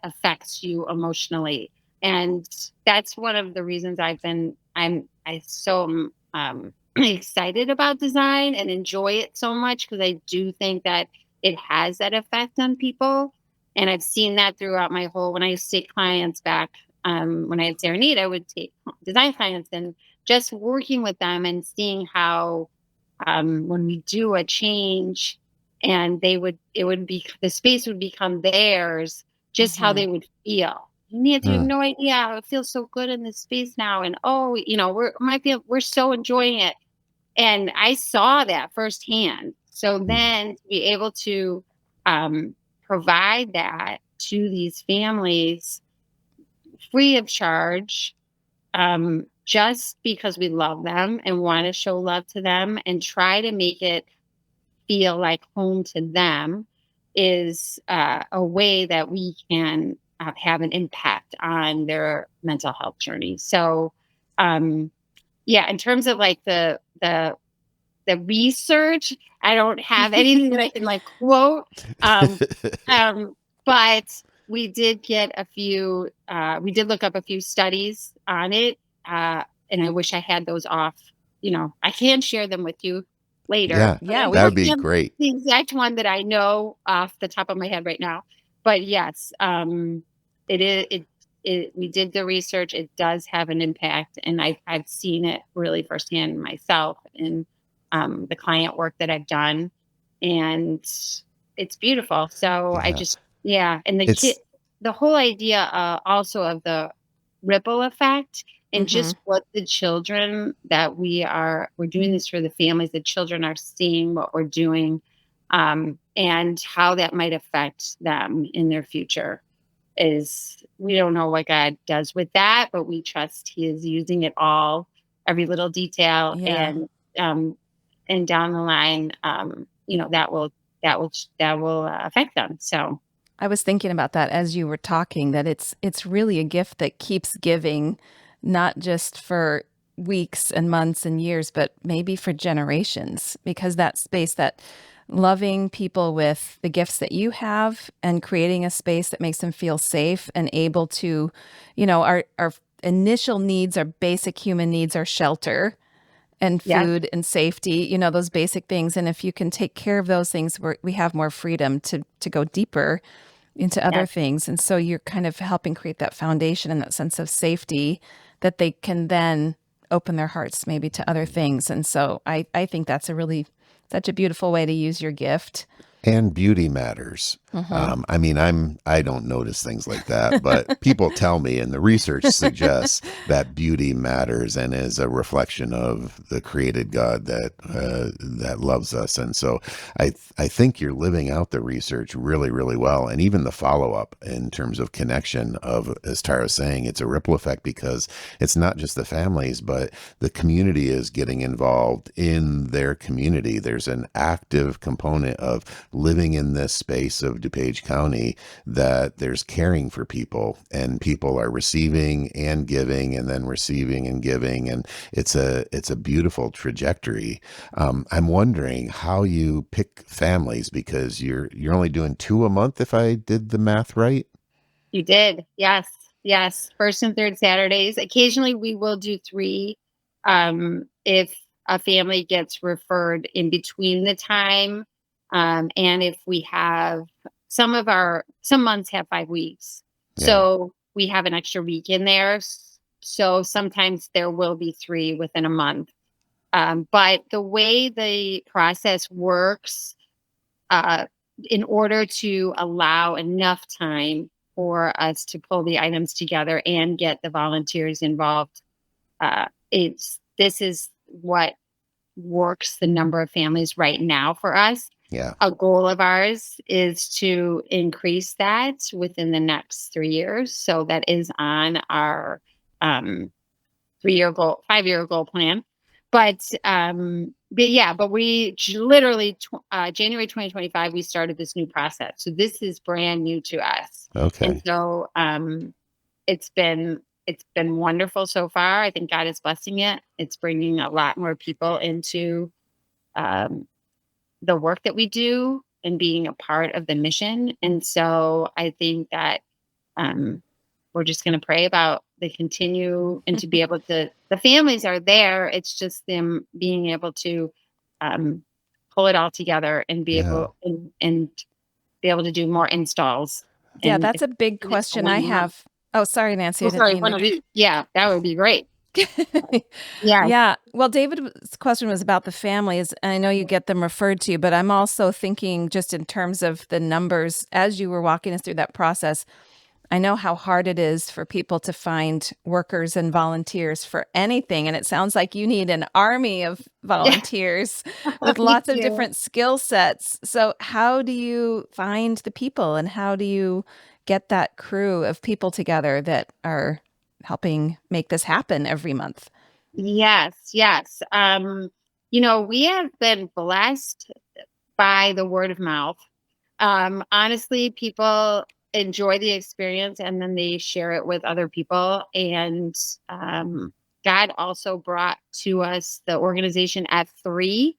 Speaker 3: affects you emotionally. And that's one of the reasons I so excited about design and enjoy it so much, because I do think that it has that effect on people. And I've seen that throughout my whole, when I used to take clients back, when I had Serenade, I would take design clients, and just working with them and seeing how, when we do a change, and it would be, the space would become theirs, just how
Speaker 2: Hmm.
Speaker 3: they would feel. Nancy, you have
Speaker 1: Mm,
Speaker 3: no idea how it feels so good in this space now. And oh, we're so enjoying it. And I saw that firsthand. So
Speaker 1: mm,
Speaker 3: then to be able to um, provide that to these families free of charge, just because we love them and want to show love to them and try to make it feel like home to them, is a way that we can have an impact on their mental health journey. So, um, yeah, in terms of like the research, I don't have anything that I can like quote. Um, um, but we did look up a few studies on it. And I wish I had those off. I can share them with you later,
Speaker 1: yeah,
Speaker 3: but
Speaker 2: Yeah,
Speaker 3: I
Speaker 2: we
Speaker 1: that would
Speaker 3: don't
Speaker 1: be
Speaker 3: have
Speaker 1: great.
Speaker 3: the exact one that I know off the top of my head right now. But yes, it is, we did the research. It does have an impact, and I've seen it really firsthand myself. And the client work that I've done, and it's beautiful. So
Speaker 1: Yeah.
Speaker 3: yeah, and
Speaker 1: It's
Speaker 3: the whole idea also of the ripple effect, and
Speaker 2: hmm
Speaker 3: just what the children that we're doing this for, the families, the children are seeing what we're doing, and how that might affect them in their future. We don't know what God does with that, but we trust He is using it all, every little detail,
Speaker 2: Yeah.
Speaker 3: um, and down the line, that will affect them. So
Speaker 2: I was thinking about that as you were talking, that it's really a gift that keeps giving, not just for weeks and months and years, but maybe for generations, because that space, that loving people with the gifts that you have and creating a space that makes them feel safe and able to, our initial needs, our basic human needs are shelter and
Speaker 3: yeah,
Speaker 2: food and safety, those basic things. And if you can take care of those things, we have more freedom to go deeper into other
Speaker 3: yeah,
Speaker 2: things. And so you're kind of helping create that foundation and that sense of safety that they can then open their hearts maybe to other things. And so I think that's such a beautiful way to use your gift.
Speaker 1: and beauty matters.
Speaker 2: Hmm.
Speaker 1: I mean, I don't notice things like that, but people tell me, and the research suggests that beauty matters and is a reflection of the created God that loves us. And so, I think you're living out the research really, really well, and even the follow up in terms of connection of, as Tara's saying, it's a ripple effect because it's not just the families, but the community is getting involved in their community. There's an active component of living in this space of DuPage County, that there's caring for people, and people are receiving and giving and then receiving and giving. And it's a beautiful trajectory. I'm wondering how you pick families, because you're only doing two a month, if I did the math right.
Speaker 3: you did. Yes, yes. First and third Saturdays. Occasionally, we will do three, if a family gets referred in between the time, and if we have, some months have 5 weeks,
Speaker 1: Yeah.
Speaker 3: so we have an extra week in there. So sometimes there will be three within a month. But the way the process works, uh, in order to allow enough time for us to pull the items together and get the volunteers involved, it's this is what works the number of families right now for us.
Speaker 1: Yeah.
Speaker 3: A goal of ours is to increase that within the next 3 years. So that is on our um, 3-year goal, 5-year goal plan. but we literally January 2025 we started this new process. So this is brand new to us, and
Speaker 1: Okay.
Speaker 3: so it's been wonderful so far. I think God is blessing it. It's bringing a lot more people into um, the work that we do and being a part of the mission. And so I think that um, we're just going to pray about the continue and to be able to, the families are there. It's just them being able to um, pull it all together and be
Speaker 1: Yeah.
Speaker 3: able and be able to do more installs.
Speaker 2: Yeah,
Speaker 3: And
Speaker 2: that's a big
Speaker 3: it's a
Speaker 2: question I
Speaker 3: 1 month.
Speaker 2: have. Oh, sorry, Nancy,
Speaker 3: Oh,
Speaker 2: I didn't
Speaker 3: sorry,
Speaker 2: mean
Speaker 3: one of
Speaker 2: to.
Speaker 3: these. Yeah, that would be great. Yeah.
Speaker 2: Yeah. Well, David's question was about the families, and I know you get them referred to, but I'm also thinking just in terms of the numbers as you were walking us through that process. I know how hard it is for people to find workers and volunteers for anything. And it sounds like you need an army of
Speaker 3: Yeah.
Speaker 2: volunteers with
Speaker 3: Me
Speaker 2: lots of
Speaker 3: too.
Speaker 2: different skill sets. So, how do you find the people and how do you get that crew of people together that are helping make this happen every month?
Speaker 3: Yes, yes. We have been blessed by the word of mouth. Honestly, people enjoy the experience and then they share it with other people. And God also brought to us the organization F3.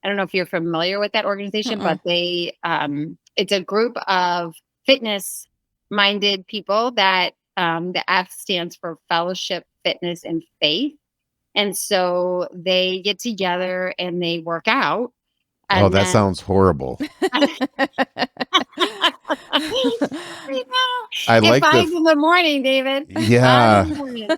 Speaker 3: I don't know if you're familiar with that organization, but
Speaker 2: Mm-mm.
Speaker 3: it's a group of fitness minded people that the F stands for fellowship, fitness, and faith. And so they get together and they work out.
Speaker 1: Oh,
Speaker 3: And
Speaker 1: that
Speaker 3: then
Speaker 1: sounds horrible.
Speaker 3: I
Speaker 1: I
Speaker 3: know. At
Speaker 1: like
Speaker 3: 5 in the morning, David. 5
Speaker 1: yeah,
Speaker 3: in the morning.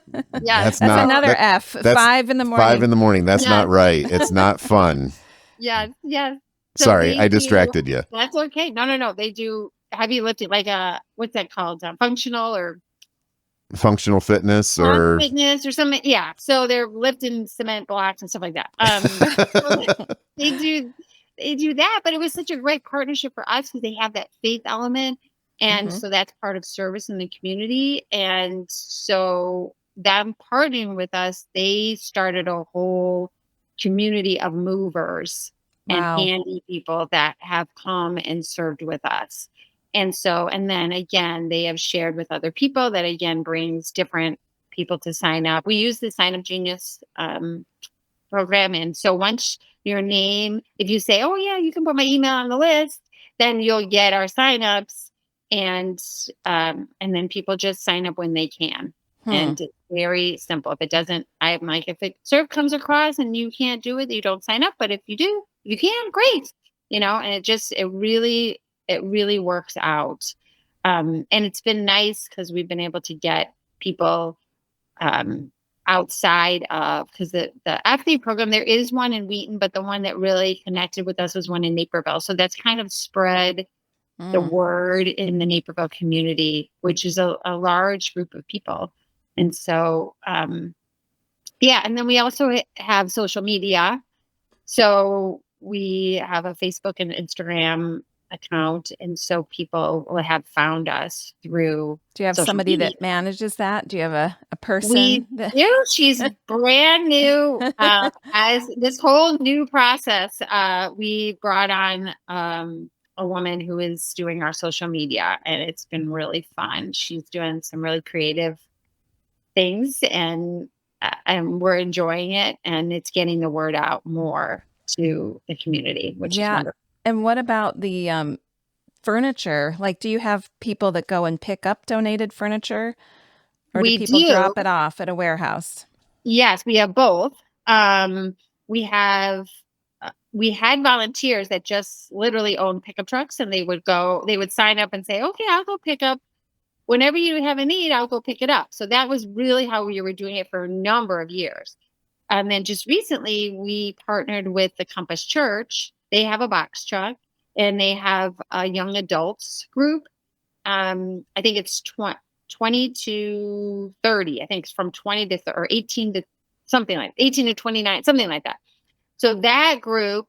Speaker 3: Yes.
Speaker 1: that's
Speaker 2: That's
Speaker 1: not
Speaker 3: So,
Speaker 2: another F,
Speaker 1: that's
Speaker 2: 5 in the
Speaker 1: 5
Speaker 2: morning.
Speaker 1: in the morning. That's not
Speaker 3: yes.
Speaker 1: right. It's not fun.
Speaker 3: Yes. Yes. So
Speaker 1: Sorry,
Speaker 3: they
Speaker 1: I
Speaker 3: do,
Speaker 1: distracted you.
Speaker 3: that's okay. No, no, no. They do heavy lifting, like what's that called? Functional or
Speaker 1: Functional fitness or
Speaker 3: fitness or something. Yeah. So they're lifting cement blocks and stuff like that. So they do that, but it was such a great partnership for us because they have that faith element, and
Speaker 2: Mhm.
Speaker 3: so that's part of service in the community. And so them partnering with us, they started a whole community of movers and
Speaker 2: Wow.
Speaker 3: handy people that have come and served with us. And so, and then again, they have shared with other people that again brings different people to sign up. We use the Sign Up Genius program. And so once your name, if you say, oh, yeah, you can put my email on the list, then you'll get our signups. And then people just sign up when they can.
Speaker 2: Hmm.
Speaker 3: And it's very simple. If it doesn't, I'm like, if it serve comes across and you can't do it, you don't sign up. But if you do, you can, great. And it really works out. And it's been nice because we've been able to get people um, outside of, because the athlete program, there is one in Wheaton, but the one that really connected with us was one in Naperville. So that's kind of spread the
Speaker 2: Mm.
Speaker 3: word in the Naperville community, which is a large group of people. And so, yeah. And then we also have social media. So we have a Facebook and Instagram account. And so people will have found us through
Speaker 2: Do you have
Speaker 3: social
Speaker 2: somebody
Speaker 3: media.
Speaker 2: that manages that? Do you have a person
Speaker 3: We
Speaker 2: that
Speaker 3: do. She's brand new. As this whole new process, we brought on a woman who is doing our social media, and it's been really fun. She's doing some really creative things, and we're enjoying it, and it's getting the word out more to the community, which is
Speaker 2: Yeah.
Speaker 3: wonderful.
Speaker 2: And what about the furniture? Like, do you have people that go and pick up donated furniture or do
Speaker 3: We
Speaker 2: people
Speaker 3: do.
Speaker 2: drop it off at a warehouse?
Speaker 3: Yes, we have both. We have we had volunteers that just literally owned pickup trucks, and they would sign up and say, "Okay, I'll go pick up whenever you have a need. I'll go pick it up." So that was really how we were doing it for a number of years. And then just recently, we partnered with the Compass Church. They have a box truck, and they have a young adults group. I think it's 20 to 30. I think it's from 20 to or 18 to something like 18 to 29, something like that. So that group,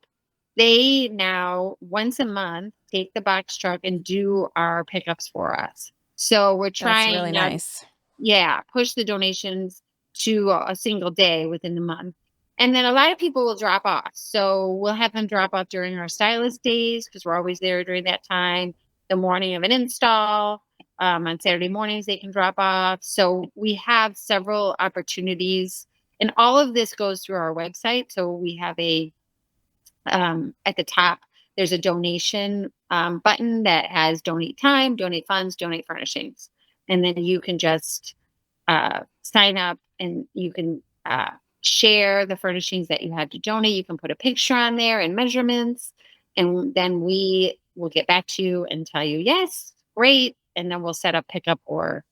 Speaker 3: they now once a month take the box truck and do our pickups for us. So we're
Speaker 2: That's
Speaker 3: trying
Speaker 2: really
Speaker 3: now,
Speaker 2: nice.
Speaker 3: yeah, push the donations to a single day within the month. And then a lot of people will drop off. So we'll have them drop off during our stylist days because we're always there during that time. The morning of an install, on Saturday mornings, they can drop off. So we have several opportunities. And all of this goes through our website. So we have at the top, there's a donation button that has donate time, donate funds, donate furnishings. And then you can just sign up and you can share the furnishings that you had to donate. You can put a picture on there and measurements. And then we will get back to you and tell you, yes, great. And then we'll set up pickup or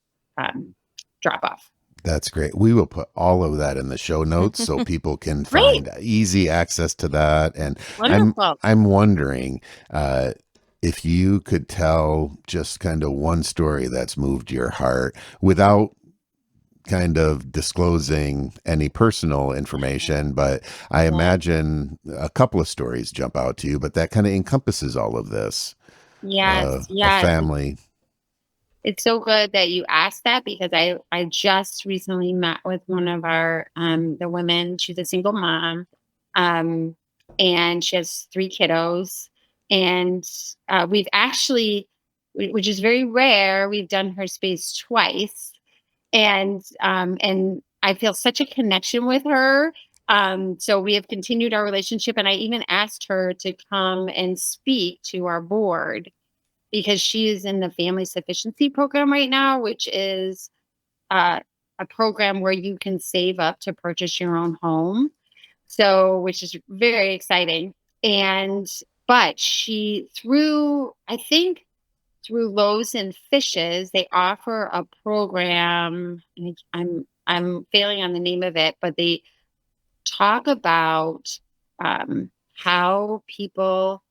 Speaker 3: drop off.
Speaker 1: That's great. We will put all of that in the show notes so people can
Speaker 3: Great.
Speaker 1: find easy access to that. And
Speaker 3: Wonderful.
Speaker 1: I'm wondering if you could tell just kind of one story that's moved your heart without kind of disclosing any personal information, but I
Speaker 3: Yeah.
Speaker 1: imagine a couple of stories jump out to you, but that kind of encompasses all of this.
Speaker 3: Yes.
Speaker 1: A
Speaker 3: Yes.
Speaker 1: family.
Speaker 3: It's so good that you asked that because I just recently met with one of our the women. She's a single mom, um, and she has 3 kiddos. And we've actually, which is very rare, we've done her space twice, and I feel such a connection with her. So we have continued our relationship, and I even asked her to come and speak to our board because she is in the family sufficiency program right now, which is uh, a program where you can save up to purchase your own home. So, which is very exciting. And, but she, I think through Loaves and Fishes, they offer a program. And I'm failing on the name of it, but they talk about how people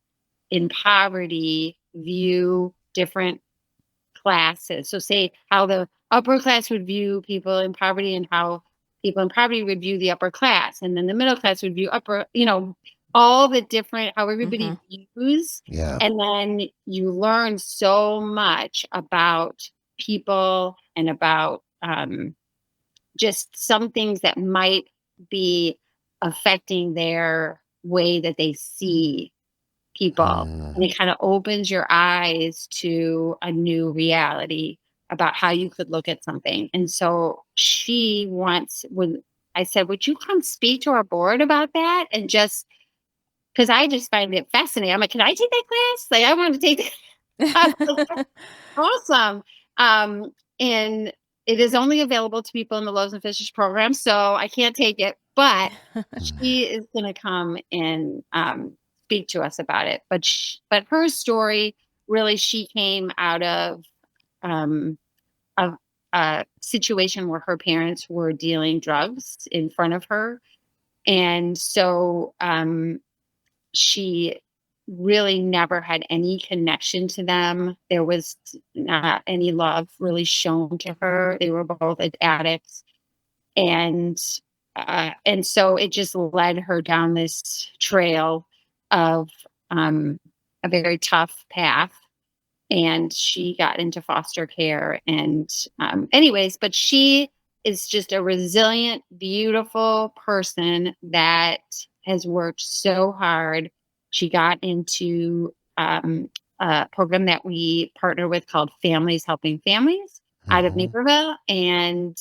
Speaker 3: in poverty view different classes. So say how the upper class would view people in poverty and how people in poverty would view the upper class. And then the middle class would view all the different, how everybody views.
Speaker 1: Yeah.
Speaker 3: And then you learn so much about people and about just some things that might be affecting their way that they see people. And it kind of opens your eyes to a new reality about how you could look at something. And so she wants, when I said, would you come speak to our board about that? And just because I just find it fascinating. I'm like, can I take that class? Like, I want to take that class. Awesome. And it is only available to people in the Loaves and Fishes program, so I can't take it. But she is going to come and speak to us about it. But her story really, she came out of um, a, a situation where her parents were dealing drugs in front of her, and so she really never had any connection to them. There was not any love really shown to her. They were both addicts, and so it just led her down this trail of a very tough path. And she got into foster care, and anyways, but she is just a resilient, beautiful person that has worked so hard. She got into a program that we partner with called Families Helping Families out of Naperville, and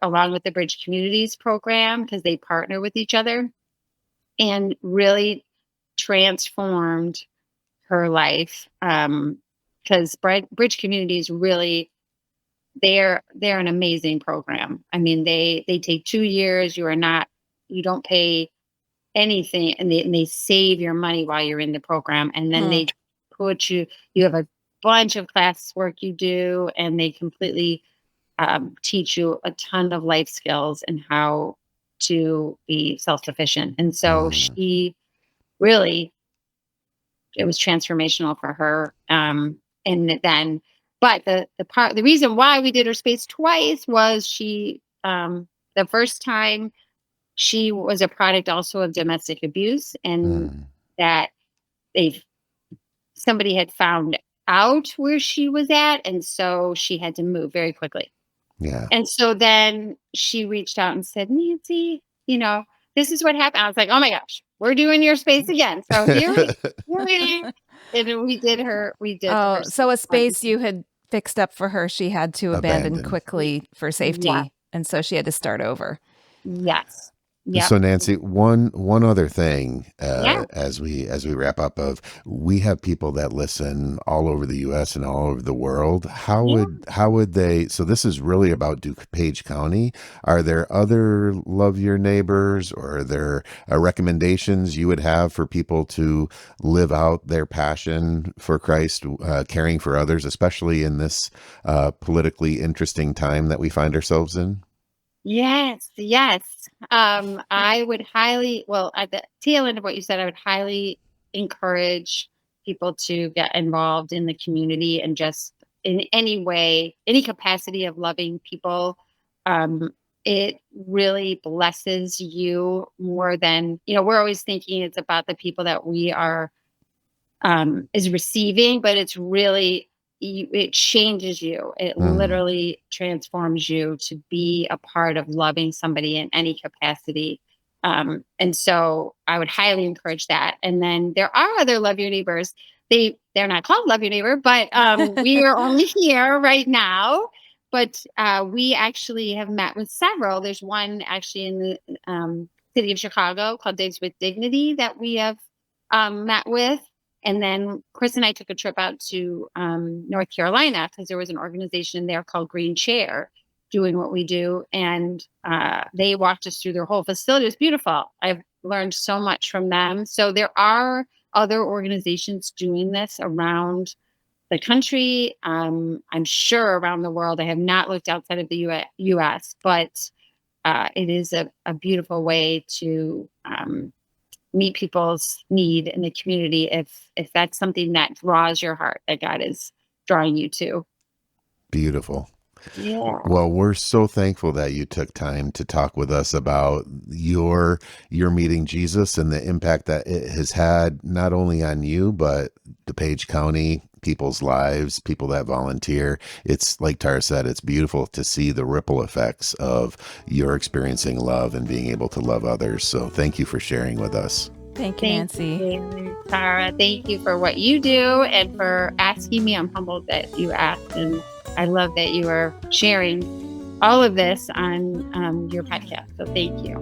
Speaker 3: along with the Bridge Communities program, because they partner with each other, and really transformed her life. Because Bridge Communities really, they're an amazing program. I mean, they take 2 years. You don't pay anything, and they save your money while you're in the program, and then they put you have a bunch of classwork you do, and they completely teach you a ton of life skills and how to be self-sufficient. And so she really, it was transformational for her. And then, but the reason why we did her space twice was the first time she was a product also of domestic abuse, and that they somebody had found out where she was at, and so she had to move very quickly.
Speaker 1: Yeah.
Speaker 3: And so then she reached out and said, Nancy, this is what happened. I was like, oh my gosh, we're doing your space again. So and we did her.
Speaker 2: Oh, so a space you had fixed up for her, she had to abandon
Speaker 1: Abandoned.
Speaker 2: quickly for
Speaker 3: Yeah.
Speaker 2: safety. And so she had to start over.
Speaker 3: Yes. Yeah.
Speaker 1: So Nancy, one other thing
Speaker 3: Yeah.
Speaker 1: as we wrap up, of we have people that listen all over the U.S. and all over the world. How would they? So this is really about DuPage County. Are there other Love Your Neighbors, or are there recommendations you would have for people to live out their passion for Christ, caring for others, especially in this politically interesting time that we find ourselves in?
Speaker 3: Yes, yes. I would at the tail end of what you said, I would highly encourage people to get involved in the community and just in any way, any capacity of loving people. Um, it really blesses you more than, we're always thinking it's about the people that we are is receiving, but it's really it changes you. It
Speaker 1: Mm,
Speaker 3: literally transforms you to be a part of loving somebody in any capacity. And so I would highly encourage that. And then there are other Love Your Neighbors. They're not called Love Your Neighbor, but we are only here right now. But we actually have met with several. There's one actually in the city of Chicago called Digs with Dignity that we have met with. And then Chris and I took a trip out to North Carolina because there was an organization there called Green Chair doing what we do. And they walked us through their whole facility. It was beautiful. I've learned so much from them. So there are other organizations doing this around the country. I'm sure around the world. I have not looked outside of the US, but it is a beautiful way to meet people's need in the community if that's something that draws your heart, that God is drawing you to.
Speaker 1: beautiful.
Speaker 3: Yeah.
Speaker 1: Well, we're so thankful that you took time to talk with us about your meeting Jesus and the impact that it has had not only on you, but DuPage County, people's lives, people that volunteer. It's like Tara said, it's beautiful to see the ripple effects of your experiencing love and being able to love others. So thank you for sharing with us.
Speaker 2: Thank you, Nancy.
Speaker 3: Thank you, Tara. Thank you for what you do and for asking me. I'm humbled that you asked, and I love that you are sharing all of this on your podcast. So thank you.